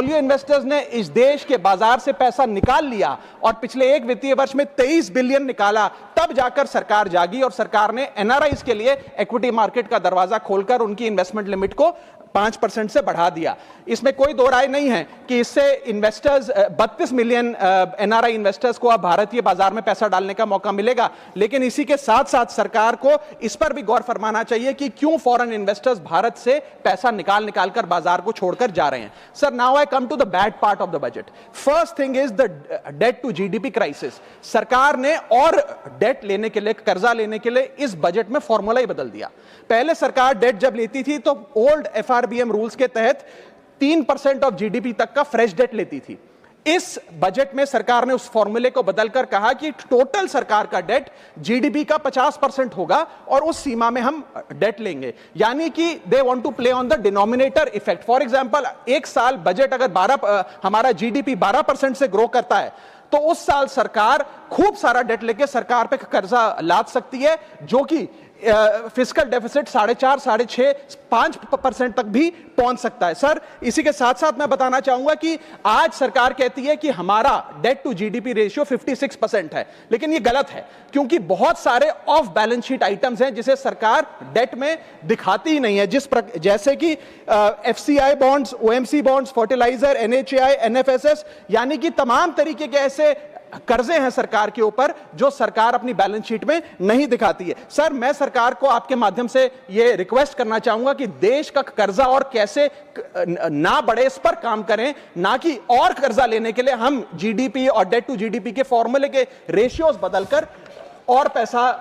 Portfolio investors ने इस देश के बाजार से पैसा निकाल लिया और पिछले एक वित्तीय वर्ष में 23 बिलियन निकाला, तब जाकर सरकार जागी और सरकार ने एनआरआईज के लिए इक्विटी मार्केट का दरवाजा खोलकर उनकी इन्वेस्टमेंट लिमिट को 5% से बढ़ा दिया। इसमें कोई दो राय नहीं है कि इससे इन्वेस्टर्स 32 मिलियन एनआरआई इन्वेस्टर्स को अब भारतीय बाजार में पैसा डालने का मौका मिलेगा। लेकिन इसी के साथ साथ सरकार को इस पर भी गौर फरमाना चाहिए कि क्यों फॉरेन इन्वेस्टर्स भारत से पैसा निकाल कर बाजार को छोड़कर जा रहे हैं। Sir, now I come to the bad part of the budget. First thing is the debt to GDP crisis. सरकार ने और डेट लेने के लिए, कर्जा लेने के लिए इस बजट में फॉर्मूला ही बदल दिया। पहले सरकार डेट जब लेती थी तो ओल्ड एफआरबीएम रूल्स के तहत 3% ऑफ जीडीपी तक का फ्रेश डेट लेती थी। इस बजट में सरकार ने उस फॉर्मूले को बदलकर कहा कि टोटल सरकार का डेट जीडीपी का 50% होगा और उस सीमा में हम डेट लेंगे। यानी कि they want to play on the denominator effect. For example, एक साल बजट अगर हमारा जीडीपी 12% से ग्रो करता है तो उस साल सरकार खूब सारा डेट लेके सरकार पे कर्जा लाद सकती है, जो कि फिस्कल डेफिसिट 4.5, 6.5, 5% तक भी पहुंच सकता है। सर, इसी के साथ साथ मैं बताना चाहूंगा कि आज सरकार कहती है कि हमारा डेट टू जीडीपी रेशियो 56% है, लेकिन ये गलत है, क्योंकि बहुत सारे ऑफ बैलेंस शीट आइटम्स हैं जिसे सरकार डेट में दिखाती ही नहीं है, जैसे कि FCI bonds, OMC bonds, fertiliser, NHAI, NFSS, यानी कि तमाम तरीके के ऐसे कर्जे हैं सरकार के ऊपर जो सरकार अपनी बैलेंस शीट में नहीं दिखाती है। सर, मैं सरकार को आपके माध्यम से यह रिक्वेस्ट करना चाहूंगा कि देश का कर्जा और कैसे ना बढ़े इस पर काम करें, ना कि और कर्जा लेने के लिए हम जीडीपी और डेट टू जीडीपी के फॉर्मूले के रेशियोज बदलकर और पैसा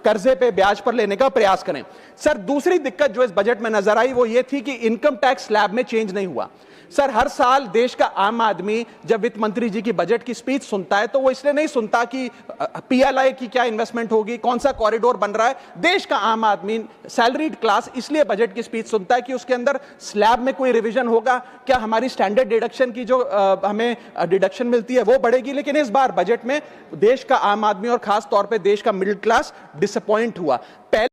कर्जे पे ब्याज पर लेने का प्रयास करें। सर, दूसरी दिक्कत जो इस बजट में नजर आई वो ये थी कि इनकम टैक्स स्लैब में चेंज नहीं हुआ। सर, हर साल देश का आम आदमी जब वित्त मंत्री जी की बजट की स्पीच सुनता है तो वो इसलिए नहीं सुनता कि पीएलआई की क्या इन्वेस्टमेंट होगी, कौन सा कॉरिडोर बन रहा है। देश का आम आदमी, सैलरीड क्लास, इसलिए बजट की स्पीच सुनता है कि उसके अंदर स्लैब में कोई रिवीजन होगा, क्या हमारी स्टैंडर्ड डिडक्शन की जो हमें डिडक्शन मिलती है वो बढ़ेगी। लेकिन इस बार बजट में देश का आम आदमी और खास तौर पर देश का मिडिल क्लास डिसअपॉइंट हुआ।